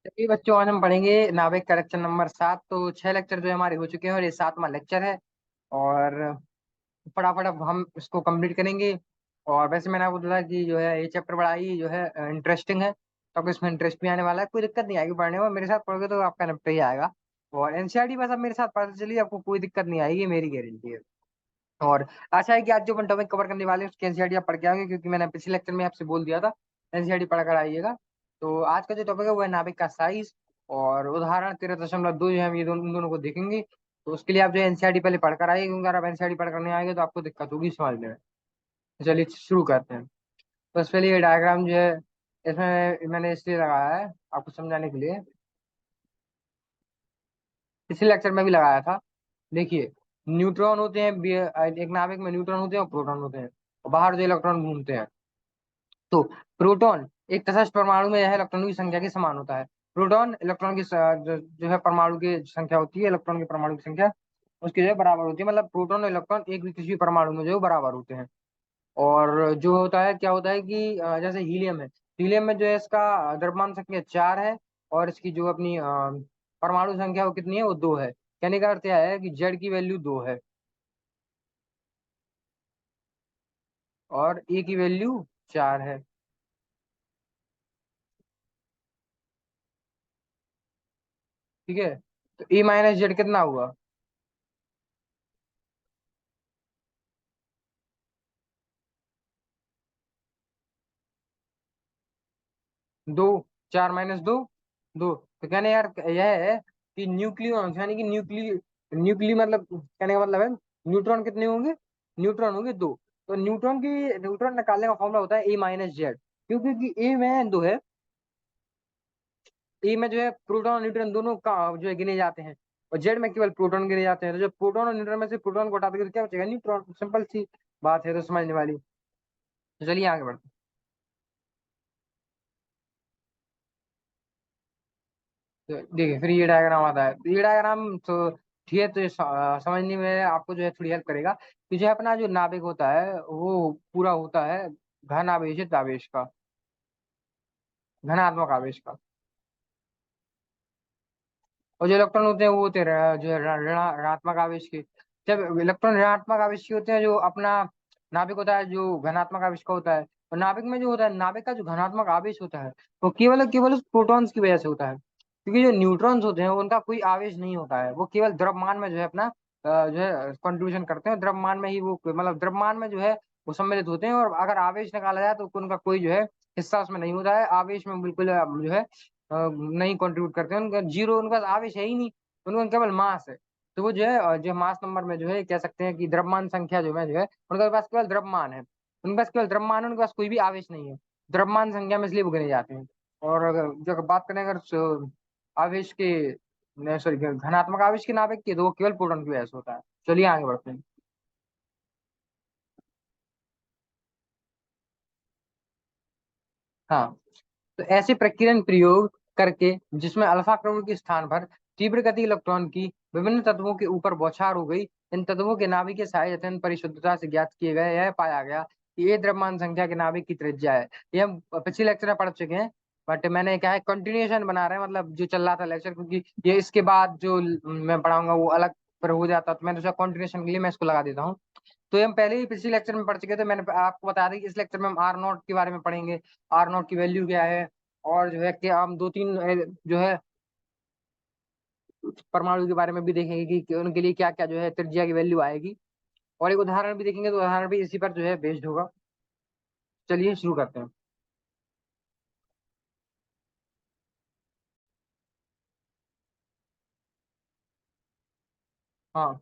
चलिए बच्चों, आज हम पढ़ेंगे नाभिक का लेक्चर नंबर 7। तो 6 लेक्चर जो है हमारे हो चुके हैं और ये 7वां लेक्चर है। और फटाफट अब हम इसको कंप्लीट करेंगे। और वैसे मैंने आपको बोला कि जो है ये चैप्टर बड़ा ही जो है इंटरेस्टिंग है, तो आपको इसमें इंटरेस्ट भी आने वाला है। कोई दिक्कत नहीं आएगी पढ़ने में, मेरे साथ पढ़ोगे तो आपका निपट ही आएगा। और एनसीईआरटी बस अब मेरे साथ पढ़ते चलिए, आपको कोई दिक्कत नहीं आएगी, मेरी गारंटी है। और आशा है कि आज जो अपन टॉपिक कवर करने वाले हैं उसकी एनसीईआरटी आप पढ़ के आओगे, क्योंकि मैंने पिछले लेक्चर में आपसे बोल दिया था एनसीईआरटी पढ़ कर आइएगा। तो आज का जो टॉपिक है वो है नाभिक का साइज। और उदाहरण 13.2 जो है हम ये दोनों इन दोनों को देखेंगे। तो उसके लिए आप जो एनसीईआरटी पहले पढ़ कर आइए, क्योंकि अगर आप एनसीईआरटी पढ़ कर नहीं आएंगे तो आपको दिक्कत होगी समझने में। तो चलिए शुरू करते हैं। तो इसके लिए डायग्राम जो है इसमें मैंने इसलिए लगाया है आपको समझाने के लिए, पिछले लेक्चर में भी लगाया था। देखिए, न्यूट्रॉन होते हैं एक नाभिक में न्यूट्रॉन होते हैं और प्रोटॉन होते हैं, और बाहर जो इलेक्ट्रॉन घूमते हैं। तो प्रोटॉन एक तटस्थ परमाणु में यह इलेक्ट्रॉनों की संख्या के समान होता है। प्रोटॉन इलेक्ट्रॉन की जो है परमाणु की संख्या होती है, इलेक्ट्रॉन के परमाणु की संख्या उसकी जो है बराबर होती है। मतलब प्रोटॉन और इलेक्ट्रॉन एक भी किसी भी परमाणु में जो है बराबर होते हैं। और जो होता है क्या होता है कि जैसे हीलियम है, हीलियम में जो है इसका द्रव्यमान संख्या 4 है, और इसकी जो अपनी परमाणु संख्या वो कितनी है, वो 2 है। कहने का अर्थ यह है कि जेड की वैल्यू 2 है और ए की वैल्यू 4 है। ठीक है, तो ए माइनस जेड कितना हुआ? 2। 4 - 2 2। तो कहने यार यह है कि न्यूक्लियॉन यानी कि न्यूक्ली मतलब कहने का मतलब है न्यूट्रॉन कितने होंगे? न्यूट्रॉन होंगे 2। तो न्यूट्रॉन निकालने का फॉर्मूला होता है ए माइनस जेड। क्यों? क्योंकि ए में 2 है। ए में जो है प्रोटॉन और न्यूट्रॉन दोनों का जो है गिने जाते हैं, और जेड में केवल प्रोटॉन गिने जाते हैं। तो जब प्रोटॉन और न्यूट्रॉन में से प्रोटॉन को हटा देंगे तो क्या बचेगा? न्यूट्रॉन। सिंपल सी बात है, तो समझने वाली। तो चलिए आगे बढ़ते हैं। तो देखिए फिर ये डायग्राम आता है, तो ये डायग्राम तो ठीक है, तो ये समझने में आपको जो है थोड़ी हेल्प करेगा कि जो है अपना जो नाभिक होता है वो पूरा होता है घन आवेशित आवेश का, धनात्मक आवेश का। और जो इलेक्ट्रॉन होते हैं वो होते हैं जो है ऋणात्मक आवेश के। जब इलेक्ट्रॉन ऋणात्मक आवेश के होते हैं, जो अपना नाभिक होता है जो घनात्मक आवेश का होता है, और नाभिक में जो होता है, नाभिक का जो घनात्मक आवेश होता है वो केवल और केवल उस प्रोटॉन्स की वजह से होता है। क्योंकि जो न्यूट्रॉन्स होते हैं उनका कोई आवेश नहीं होता है, वो केवल द्रव्यमान में जो है अपना जो है कंट्रीब्यूशन करते हैं। द्रव्यमान में ही वो मतलब द्रव्यमान में जो है वो सम्मिलित होते हैं, और अगर आवेश निकाला जाए तो उनका कोई जो है हिस्सा उसमें नहीं होता है। आवेश में बिल्कुल जो है नहीं कंट्रीब्यूट करते हैं, उनका जीरो, उनका आवेश है ही नहीं, उनका केवल मास है। तो वो जो है जो मास नंबर में जो है कह सकते हैं कि द्रव्यमान संख्या जो है उनके पास केवल द्रव्यमान है। उनके पास केवल द्रव्यमान है, उनके पास कोई भी आवेश नहीं है। द्रव्यमान संख्या में इसलिए वो गिने जाते हैं। और अगर जो बात करें अगर आवेश के सॉरी धनात्मक आवेश के नाभिक की, तो वो केवल प्रोटॉन की वजह से होता है। चलिए आगे बढ़ते हैं। हाँ, तो ऐसे प्रकीर्णन प्रयोग करके जिसमें अल्फा क्रम के स्थान पर तीव्र गति इलेक्ट्रॉन की विभिन्न तत्वों के ऊपर बौछार हो गई, इन तत्वों के नाभिक के साइज अत्यंत परिशुद्धता से ज्ञात किए गए। यह पाया गया कि ये द्रव्यमान संख्या के नाभिक की त्रिज्या है। ये हम पिछले लेक्चर में पढ़ चुके हैं, बट मैंने क्या है कंटिन्यूएशन बना रहे हैं, मतलब जो चल रहा था लेक्चर, क्योंकि ये इसके बाद जो मैं पढ़ाऊंगा वो अलग पर हो जाता, तो मैंने सोचा कंटिन्यूएशन के लिए मैं इसको लगा देता हूँ। तो ये हम पहले ही पिछले लेक्चर में पढ़ चुके थे, मैंने आपको बता दी कि इस लेक्चर में हम आर नॉट के बारे में पढ़ेंगे। आर नॉट की वैल्यू क्या है, और जो है कि हम 2-3 जो है परमाणु के बारे में भी देखेंगे कि उनके लिए क्या क्या जो है त्रिज्या की वैल्यू आएगी। और एक उदाहरण भी देखेंगे, तो उदाहरण भी इसी पर जो है बेस्ड होगा। चलिए शुरू करते हैं। हाँ,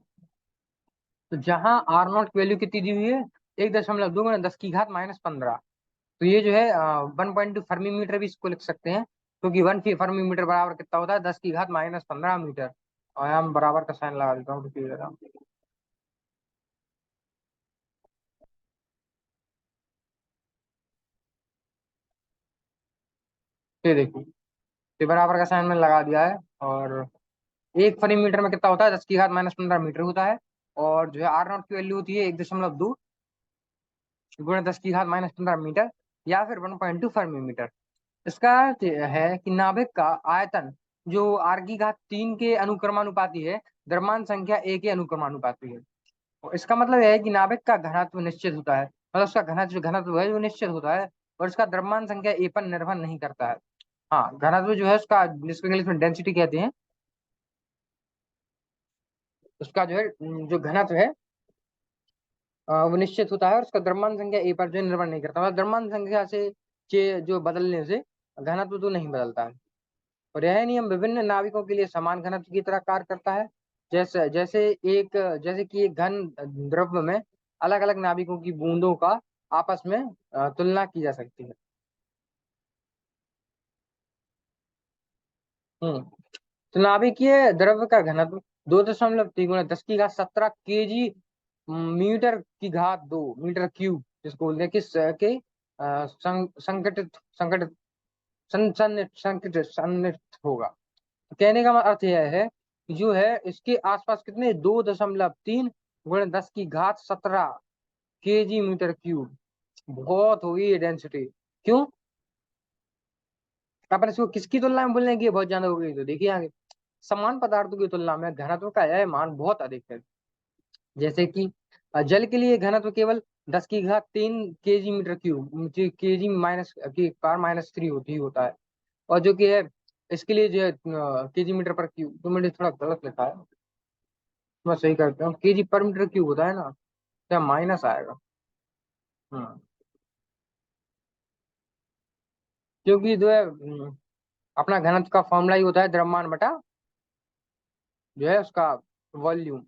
तो जहाँ आर नॉट की वैल्यू कितनी दी हुई है, 1.2 × 10⁻⁻15। तो ये जो है 1.2 फर्मी मीटर भी इसको लिख सकते हैं, क्योंकि 1 फर्मी मीटर बराबर कितना होता है? 10⁻⁻15 मीटर। और हम बराबर का साइन लगा देता हूँ, रुकिए जरा। ये देखिए, ये बराबर का साइन मैंने लगा दिया है। और 1 फर्मी मीटर में कितना होता है? 10⁻⁻15 मीटर होता है। और जो है आर नॉट की वैल्यू होती है 1.2 × 10⁻⁻15 मीटर, या फिर 1.2 फर्मी मीटर। इसका अर्थ है कि नाभिक का आयतन जो आर की घात 3 के अनुक्रमानुपाती है, द्रव्यमान संख्या ए के अनुक्रमानुपाती है। और इसका मतलब यह है कि नाभिक का घनत्व निश्चित होता है, मतलब उसका घनत्व है वो निश्चित होता है, और इसका द्रव्यमान संख्या ए पर निर्भर नहीं करता है। हाँ, घनत्व जो है उसका, जिसको इंग्लिश में डेंसिटी कहते हैं, उसका जो है जो घनत्व है वो निश्चित होता है, और उसका द्रव्यमान संख्या ए पर जो है निर्भर नहीं करता, मतलब द्रव्यमान संख्या से जो बदलने से घनत्व तो नहीं बदलता है। और यह नियम विभिन्न नाविकों के लिए समान घनत्व की तरह कार्य करता है। जैसे जैसे एक जैसे कि एक घन द्रव्य में अलग अलग नाविकों की बूंदों का आपस में तुलना की जा सकती है। हम्म तो नाभिकीय द्रव्य का घनत्व 2.3 × 10⁻17 kg मीटर की घात 2 मीटर क्यूब, जिसको बोलते हैं किस के संकटित संकटित संकटित सन्निहित होगा। कहने का अर्थ यह है कि जो है इसके आसपास कितने 2.3 × 10⁻17 kg मीटर क्यूब, बहुत हुई डेंसिटी। क्यों? अपन इसको किसकी तुलना में बोलने की बहुत ज्यादा हो गई, तो देखिए आगे, समान पदार्थों की तुलना में घनत्व का यह मान बहुत अधिक है। जैसे कि जल के लिए घनत्व केवल 10⁻³ मीटर क्यूब, केजी माइनस की पावर -3 होता है। और जो कि है इसके लिए जो है केजी मीटर पर क्यूब, तो मैंने थोड़ा गलत लिखा है, मैं सही करता हूँ, केजी पर मीटर क्यूब होता है ना, क्या माइनस आएगा। हम्म क्योंकि जो है अपना घनत्व का फॉर्मूला ही होता है द्रव्यमान बटा जो है उसका वॉल्यूम।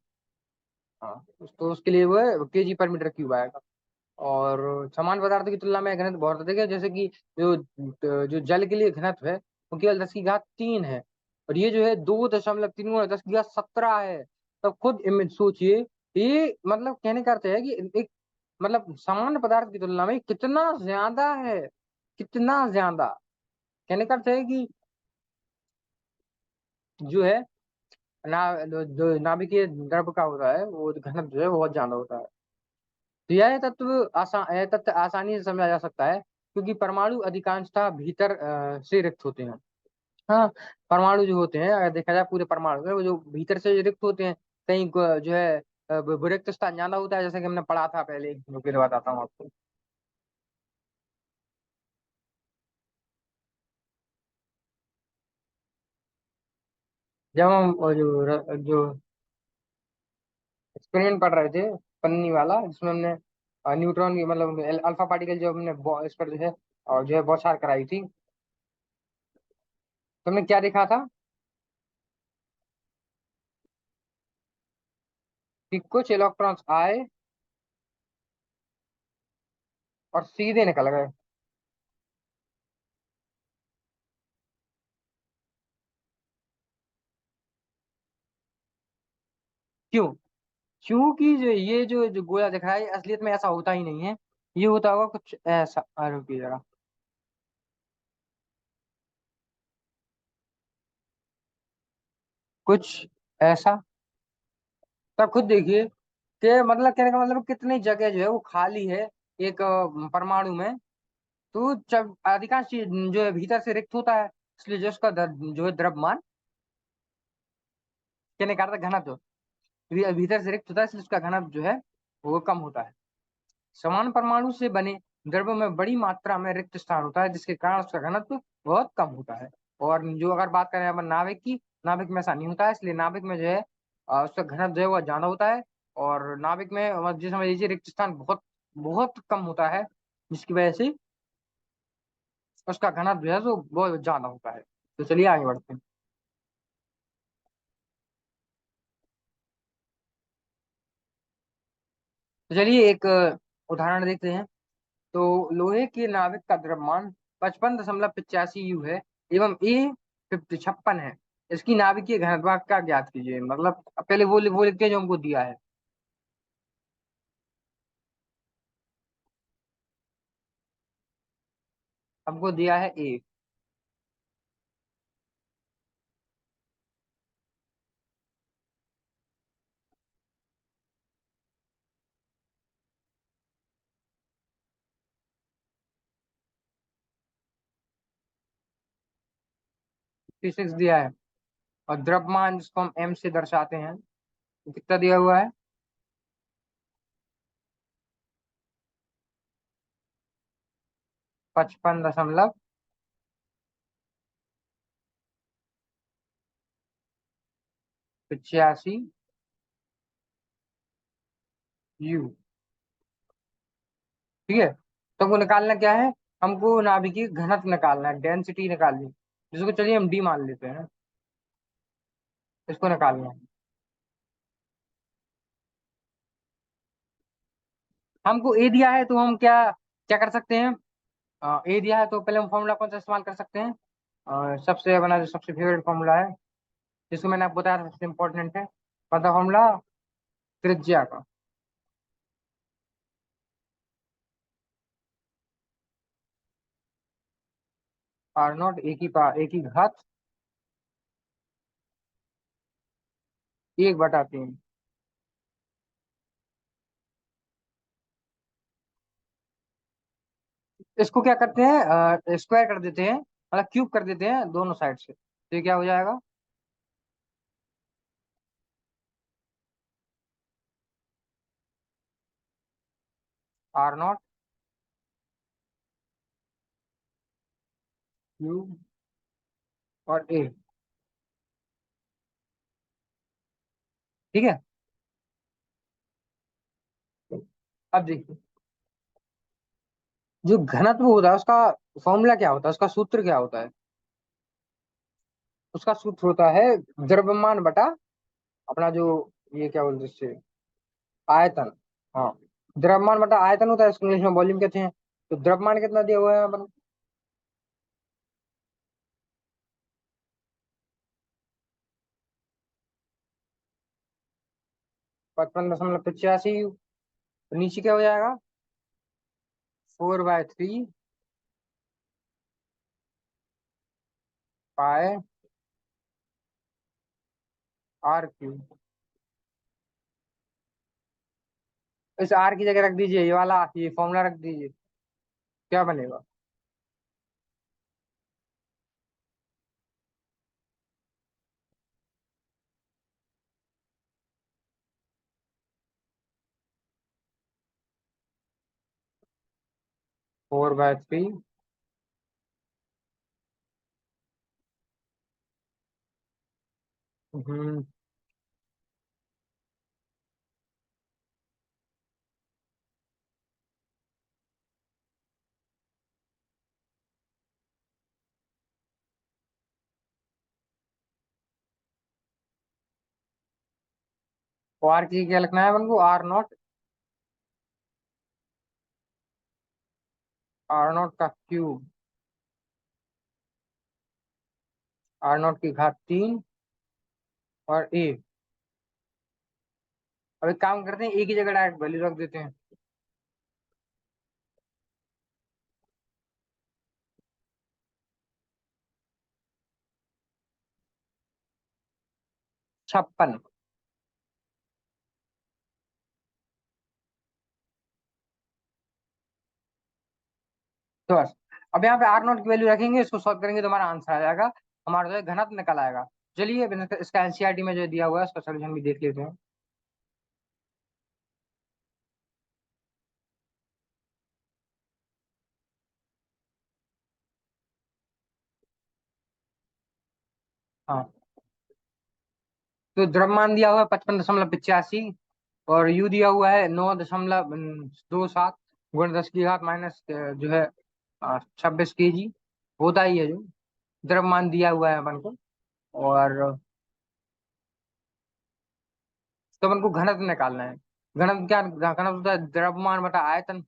हाँ, तो उसके लिए वो है केजी पर मीटर क्यूब आएगा। और समान पदार्थों की तुलना में घनत्व बहुत अधिक है। जैसे कि जो जो जल के लिए घनत्व है वो केवल 10⁻³ है, और ये जो है 2.3 × 10⁻17 है। तब खुद इमेज सोचिए, ये मतलब कहने का अर्थ है कि एक मतलब सामान्य पदार्थ की तुलना में कितना ज्यादा है, कितना ज्यादा। कहने का अर्थ है कि जो है जो नाभिकीय द्रव का होता है वो घनत्व जो है बहुत ज्यादा होता है। तो यह तथ्य आसानी से समझा जा सकता है, क्योंकि परमाणु अधिकांशतः भीतर से रिक्त होते हैं। हाँ, परमाणु जो होते हैं अगर देखा जाए पूरे परमाणु में, वो जो भीतर से रिक्त होते हैं, कहीं जो है रिक्त स्थान ज्यादा होता है, जैसे कि हमने पढ़ा था पहले, जो फिर बताता हूँ आपको। जब हम वो जो एक्सपेरिमेंट पढ़ रहे थे, पन्नी वाला, जिसमें हमने न्यूट्रॉन की मतलब अल्फा पार्टिकल जो हमने इस पर जो है और जो है बौछार कराई थी, तो हमने क्या देखा था कि कुछ इलेक्ट्रॉन्स आए और सीधे निकल गए। क्यों? क्योंकि जो ये जो गोला दिख रहा है, ये असलियत में ऐसा होता ही नहीं है। ये होता होगा कुछ ऐसा, रुकिए जरा, कुछ ऐसा। तब खुद देखिए कि मतलब कहने का मतलब कितनी जगह जो है वो खाली है एक परमाणु में। तो जब अधिकांश चीज जो है भीतर से रिक्त होता है, इसलिए जो उसका जो है द्रव्यमान, कहने का अर्थ घनत्व, भीतर से रिक्त होता है, इसलिए उसका घनत्व जो है वो कम होता है। समान परमाणु से बने द्रव्य में बड़ी मात्रा में रिक्त स्थान होता है, जिसके कारण उसका घनत्व बहुत कम होता है। और जो अगर बात करें अपन नाभिक की, नाभिक में ऐसा नहीं होता है, इसलिए नाभिक में जो है उसका घनत्व जो है वह ज्यादा होता है। और नाभिक में जिस समझ लीजिए रिक्त स्थान बहुत बहुत कम होता है, जिसकी वजह से उसका घनत्व जो है वो बहुत ज्यादा होता है। तो चलिए आगे बढ़ते हैं। तो चलिए एक उदाहरण देखते हैं। तो लोहे के नाविक का द्रव्यमान 55.85 यू है, एवं ए 56 है। इसकी नाभिकीय घनत्व का ज्ञात कीजिए, मतलब पहले वो लिखते हैं जो हमको दिया है। हमको दिया है ए। P6 दिया है। और द्रव्यमान जिसको हम m से दर्शाते हैं, तो कितना दिया हुआ है? 55.85 U। ठीक है। तो वो निकालना क्या है? हमको नाभिकीय घनत्व निकालना है, डेंसिटी निकालनी है, जिसको चलिए हम डी मान लेते हैं। इसको निकालना है हमको। ए दिया है तो हम क्या क्या कर सकते हैं? ए दिया है तो पहले हम फॉर्मूला कौन सा इस्तेमाल कर सकते हैं? सबसे अपना जो सबसे फेवरेट फॉर्मूला है, जिसको मैंने आपको बताया था सबसे इम्पोर्टेंट है, कौन सा फॉर्मूला? त्रिज्या का। R0 एक ही घात 1/3। इसको क्या करते हैं, स्क्वायर कर देते हैं, मतलब क्यूब कर देते हैं दोनों साइड से, तो ये क्या हो जाएगा? R0 क्यूब और ए। ठीक है। अब देखिए, जो घनत्व होता है उसका फॉर्मूला क्या होता है, उसका सूत्र क्या होता है? उसका सूत्र होता है द्रव्यमान बटा अपना जो, ये क्या बोलते हैं इससे, आयतन। हाँ, द्रव्यमान बटा आयतन होता है, इसको इंग्लिश में वॉल्यूम कहते हैं। तो द्रव्यमान कितना दिया हुआ है अपन? 55.85। तो नीचे क्या हो जाएगा? 4/3 पाए R क्यूब। इस आर की जगह रख दीजिए ये वाला, ये फॉर्मूला रख दीजिए, क्या बनेगा? 4/3। हम्म। तो आर की क्या लिखना है अपन को? R0 का क्यूब, R0 की घात 3 और ए। अब एक काम करते हैं, ए की जगह डायरेक्ट वैल्यू रख देते हैं। 56। तो बस, अब यहाँ पे R0 की वैल्यू रखेंगे, इसको सॉल्व करेंगे तो हमारा आंसर आ जाएगा, हमारा जो है घनत्व निकल आएगा। चलिए अब इसका एनसीईआरटी में जो दिया हुआ है उसका सोल्यूशन भी देख लेते हैं। हाँ, तो द्रव्यमान दिया हुआ है 55.85, और यू दिया हुआ है 9.27 गुण 10 की घात माइनस जो है 26 kg, होता ही है जो द्रव्यमान दिया हुआ है अपन को। और तो अपन को घनत्व निकालना है। घनत्व क्या? घनत्व होता है द्रव्यमान बटा आयतन।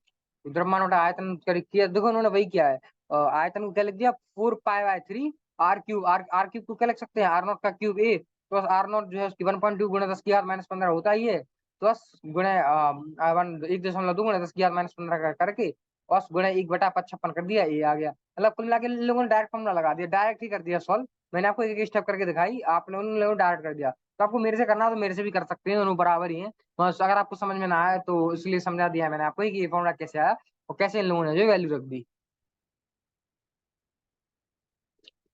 द्रव्यमान बटा आयतन किया, देखो उन्होंने वही किया है। आयतन को क्या लिख दिया? 4 pi by 3 R cube. R cube को क्या लिख सकते हैं? R0 का क्यूब ए। तो बस R0 जो है उसकी 1.2 गुणा 10 की घात माइनस 15 होता ही है। तो बस गुणे 1.2 गुणा 10 की घात माइनस 15 करके बस गुणे 1/56 कर दिया, ये आ गया। मतलब कुल मिला के इन लोगों ने डायरेक्ट फॉर्मूला लगा दिया, डायरेक्ट ही कर दिया सॉल्व। मैंने आपको एक एक स्टेप करके दिखाई, आपने उन लोगों ने डायरेक्ट कर दिया। तो आपको मेरे से करना है तो मेरे से भी कर सकते हैं, दोनों बराबर ही हैं। बस अगर आपको समझ में ना आए तो इसलिए समझा दिया है मैंने आपको कि ये फॉर्मूला कैसे आया और कैसे इन लोगों ने जो वैल्यू रख दी।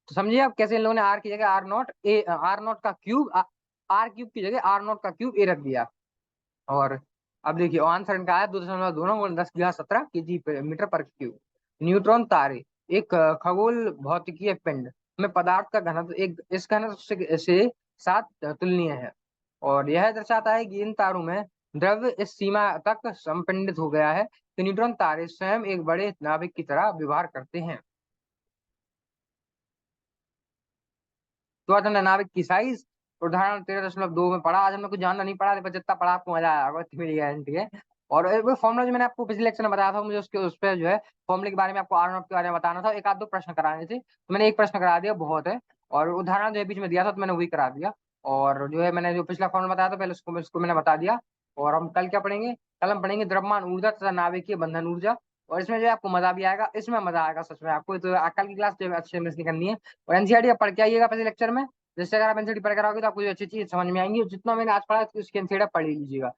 तो समझिए आप कैसे इन लोगों ने आर की जगह आर नॉट का क्यूब, आर क्यूब की जगह आर नॉट का क्यूब ए रख दिया। और अब देखिए आंसर इनका आया 2.2 × 10⁻⁷ मीटर पर क्यूब। न्यूट्रॉन तारे एक खगोल भौतिकीय पिंड में पदार्थ का घनत्व एक इस घनत्व से 7 तुलनीय है। और यह दर्शाता है कि इन तारों में द्रव्य इस सीमा तक संपिंडित हो गया है कि न्यूट्रॉन तारे स्वयं एक बड़े नाभिक की तरह व्यवहार करते हैं। तो आज हमने नाभिक की साइज उदाहरण 13.2 में पढ़ा। आज हमने कुछ जानना नहीं पड़ा, पर जितना पढ़ा आपको मजा आया होगा, इतनी मेरी गारंटी है। और वो फॉर्मूला जो मैंने आपको पिछले लेक्चर में बताया था, मुझे उसके उस पर जो है फॉर्मूले के बारे में, आपको आर नॉट के बारे में बताना था, एक आध दो प्रश्न कराने थे, तो मैंने एक प्रश्न करा दिया, बहुत है। और उदाहरण जो है बीच में दिया था, तो मैंने वही करा दिया। और जो है मैंने जो पिछला फॉर्मूला बताया था, पहले उसको मैंने बता दिया। और हम कल क्या पढ़ेंगे? कल हम पढ़ेंगे द्रव्यमान ऊर्जा तथा नाभिकीय बंधन ऊर्जा। और इसमें जो है आपको मजा भी आएगा, इसमें मजा आएगा सच में आपको। तो कल की क्लास जो है अच्छे से करनी है। और एनसीईआरटी आप पढ़ के आइएगा पिछले लेक्चर में। जैसे अगर आप एनसीईआरटी पढ़ कर आओगे तो आपको जो अच्छी चीज समझ में आएंगी, और जितना मैंने आज पढ़ा है उसकी एनसीईआरटी पढ़ ही लीजिएगा।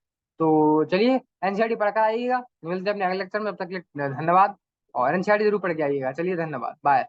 तो चलिए एनसीईआरटी पढ़ कर आइएगा, मिलते हैं अपने अगले लेक्चर में, तब तक के लिए धन्यवाद। और एनसीईआरटी जरूर पढ़ के आइएगा। चलिए धन्यवाद, बाय।